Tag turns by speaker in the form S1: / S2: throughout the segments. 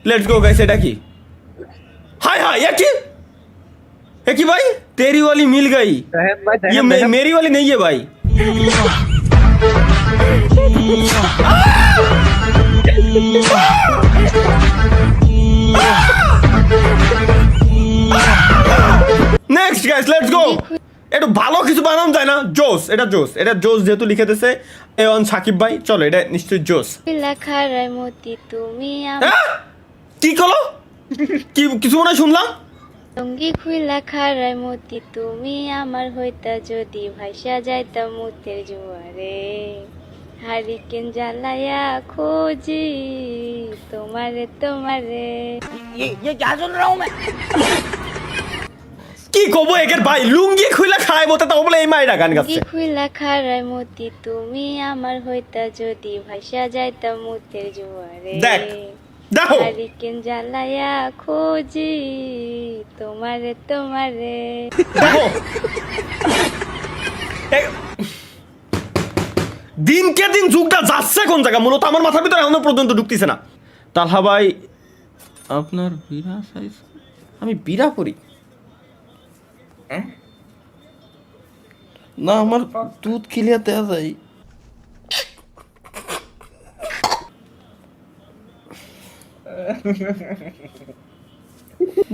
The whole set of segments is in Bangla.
S1: लेट्स गो गाइस, এটা কি? हाय हाय ये की भाई? तेरी वाली मिल गई, ये मेरी वाली नहीं है भाई। Next guys let's go. একটু ভালো কিছু বানানো যায় না? জোস, এটা জোস, এটা জোস যেহেতু লিখে দিয়েছে এন সাকিব ভাই, চলো এটা নিশ্চয়ই জোস।
S2: লেখারায় মতি তুমি
S1: কি কলো? কি কিছু মনে শুনলাম?
S2: সঙ্গী খুইলা খারায় মতি তুমি আমার হইতা যদি ভাইসা যাইতা মুতের জোয়ারে হারিকেন জ্বালায়া খোঁজি তোমারে তোমারে।
S3: ये क्या सुन रहा हूँ मैं?
S1: কি কব একের ভাই? লুঙ্গি খুইলা খায় মতে তাও বলে এই মাইরা গান গাচ্ছে।
S2: সঙ্গী খুইলা খারায় মতি তুমি আমার হইতা যদি ভাইসা যাইতা মুতের জোয়ারে
S1: দেখ দেখো
S2: হারিকেন জ্বালায়া খোঁজি তোমারে তোমারে।
S1: দেখো দিনকে দিন যুগটা যাচ্ছে কোন জায়গা মূলত আমার মাথার ভিতরে এখনো পর্যন্ত ঢুকতেছে না। তালহা ভাই আপনার বিরা সাইজ, আমি বিরা করি না, আমার দুধ খিলিয়া দেওয়া যায়।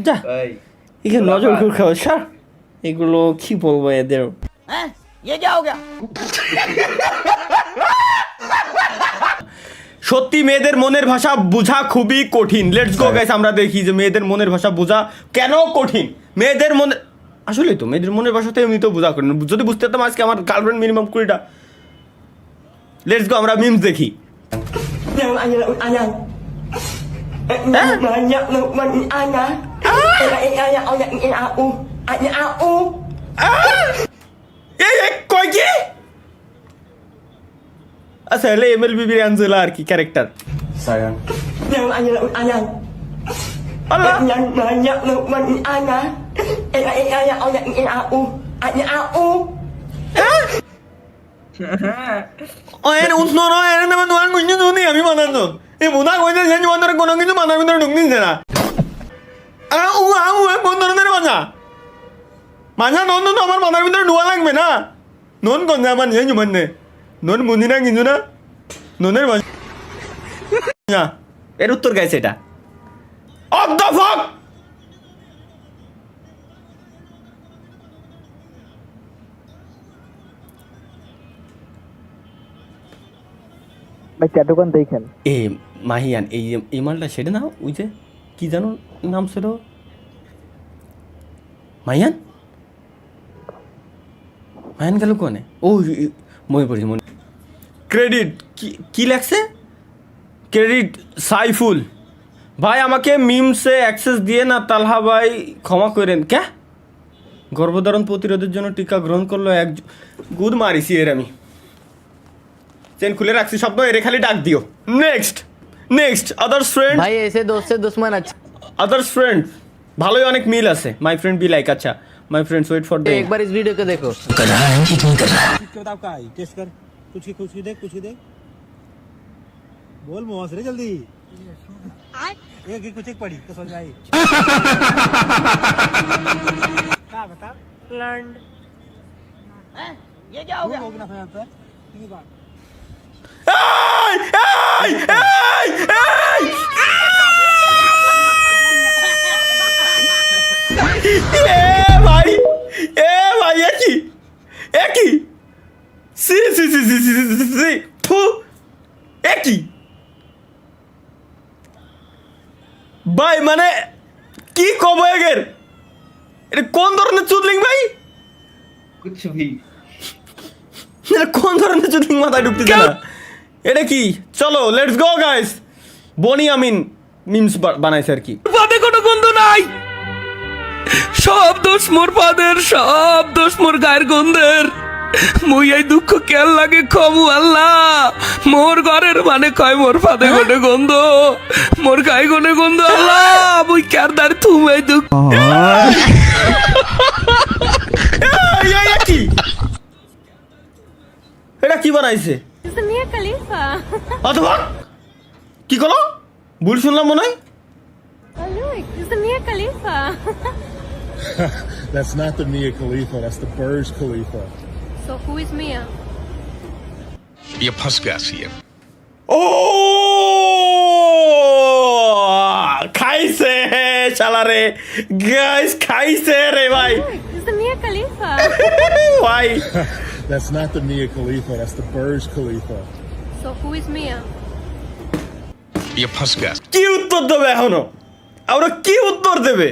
S1: যা এখানে নজর করে খাওয়া সার, এগুলো কি বলবো এদের।
S3: हैं? ये क्या हो गया?
S1: সত্যি মেয়েদের মনের ভাষা বোঝা খুবই কঠিন। লেটস গো গাইস, আমরা দেখি যে মেয়েদের মনের ভাষা বোঝা কেন কঠিন। মেয়েদের মনে আসলে তো মেয়েদের মনের ভাষাতে এমনি তো বোঝা কঠিন। যদি বুঝতে পারতাম আজকে আমার গার্লফ্রেন্ড মিনিমাম 20টা। লেটস গো আমরা মিমস দেখি। কয় কি? আচ্ছা হলে এমএলবি বিরিয়ানজুলা আর কি ক্যারেক্টার।
S4: Sayang.
S1: আল্লাহ এর উষ্ণ নয়, এর নামে তোমার কিছু শুনি আমি মানার জন্য এই বোধা কইছে যে তোমাদের কোনো কিছু মানার ভিতরে ঢুকতেছে না। কোন ধরনের মাঝা মাঝা নন তো আমার মাথার ভিতরে ঢুয়া লাগবে না। নন কোন আমার নিয়ে মানে নন বুঝি না কিছু না, ননের না। এর উত্তর গাইছে এটা অফ দ্য ফাক।
S5: ভাই ট্যাটুকান দেখেন
S1: এ মাহিয়ান এই মালটা সেটা না, ওই যে কি জানো নাম ছিল মাহিয়ান, মাহিয়ান গেল কোনে? ও মনে পড়েছে মনে। ক্রেডিট কি লেখছে? ক্রেডিট সাইফুল ভাই, আমাকে মিমসে অ্যাক্সেস দিয়ে না তালহা ভাই ক্ষমা করেন। ক্যা গর্ভধারণ প্রতিরোধের জন্য টিকা গ্রহণ করলো এক গুদ মারিছি এর আমি। চেন খুলে রাখছি শব্দ, এর খালি ডাক দিও। Next others friend.
S6: ভাই ऐसे दोस्त से दुश्मन अच्छा।
S1: আদার্স ফ্রেন্ড ভালোই অনেক মিল আছে। মাই ফ্রেন্ড বি লাইক, আচ্ছা my friends wait for the.
S6: एक बार इस वीडियो को देखो।
S7: किताब का आई टेस्ट कर, कुछ ही देख बोल मुआस रे जल्दी। एक कुछ एक पढ़ी तो समझ आई। क्या बता लैंड
S3: हैं? ये क्या हो गया?
S7: होगा ना फिर आता है ये बात।
S1: ভাই একই একই ভাই মানে কি কব এগের? এটা কোন ধরনের চুদলিং ভাই?
S4: कुछ भी
S1: এটা কোন ধরনের চুদলিং মাথায় ঢুকতেছে না? এটা কি? চলো let's go guys. Boni Amin memes বানাইছে আর কি।
S8: পাদে কোনো গন্ধ নাই, সব দোষ মোর পাদের, সব দোষ মোর গায়ের গন্ধের। মুই এই দুঃখ কেন লাগে খবু আল্লাহ, মোর ঘরের মানে কয় মোর পাদে গনে গন্ধ, মোর গায়ে গনে গন্ধ আল্লাহ, মুই কার দার তুমি এই দুঃখ।
S1: কি এটা কি বানাইছে?
S2: মিয়া খলিফা
S1: অথবা কি করো? ভুল শুনলাম মনে হয়।
S2: It's the Mia Khalifa.
S5: That's not the Mia Khalifa. That's the Burj Khalifa.
S2: So who is Mia?
S8: ये फंस गया सीएम
S1: ও খাইছে শালারে গাইস খাইছে রে ভাই
S2: It's the Mia Khalifa.
S1: ভাই
S5: That's not the Mia Khalifa. That's the Burj Khalifa.
S2: So who is Mia?
S8: ये फंस गया
S1: কি উত্তর দেবে এখনো আমরা কি উত্তর দেবে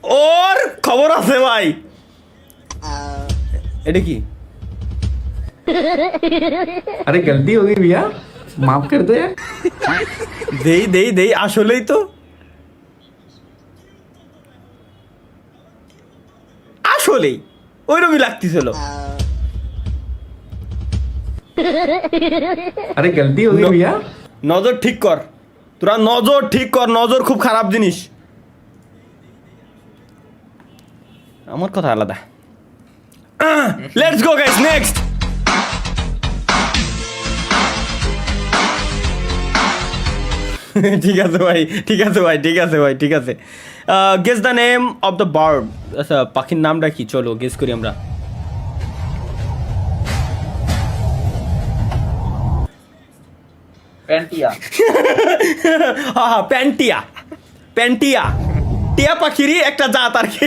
S1: ওর খবর আছে ভাই এটা কি
S4: अरे गलती हो गई भैया माफ कर दो यार
S1: দেই আসলেই তো আসলেই ওইরকমই লাগতেছিল
S4: अरे गलती हो गई भैया
S1: নজর ঠিক কর তোরা নজর ঠিক কর নজর খুব খারাপ জিনিস আমার কথা আলাদা লেটস গো গাইস নেক্সট ঠিক আছে ভাই ঠিক আছে ভাই ঠিক আছে ভাই ঠিক আছে guess the name of the bird আচ্ছা পাখির নামটা কি চলো গেস করি আমরা
S4: पेंटिया
S1: হ্যাঁ প্যান্টিয়া প্যান্টিয়া টিয়া পাখিরই একটা জাত আর কি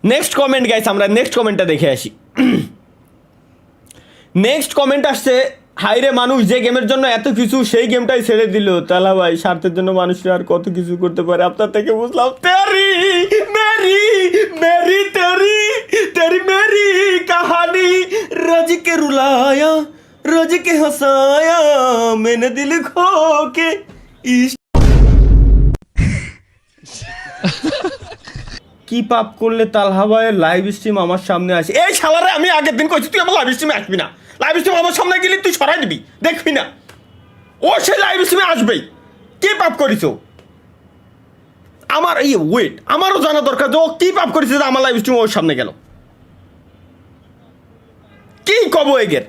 S1: নেক্সট কমেন্ট গাইস আমরা নেক্সট কমেন্টটা দেখে আসি নেক্সট কমেন্ট আসছে হাইরে মানুষ যে গেমের জন্য এত কিছু সেই গেমটাই ছেড়ে দিল তালা ভাই স্বার্থের জন্য মানুষরা আর কত কিছু করতে পারে আপনার থেকে বুঝলাম তেরি মেরি মেরি তেরি তেরি মেরি কাহানি রজ কে রুলায়া রজ কে হসায়া मैंने दिल खो के इश्क কি পাপ করলে তালহা ভাইয়ের লাইভ স্ট্রিম আমার সামনে আসে এই শালারে আমি আগের দিন কইছি তুই আমার লাইভ স্ট্রিমে আসবি না লাইভ স্ট্রিম আমার সামনে গেলে তুই সরাই দিবি দেখবি না ও সে লাইভ স্ট্রিমে আসবেই কি পাপ করিস আমার এই ওয়েট আমারও জানা দরকার যে ও কি পাপ করেছে যে আমার লাইভ স্ট্রিম ওর সামনে গেল কি কব এগের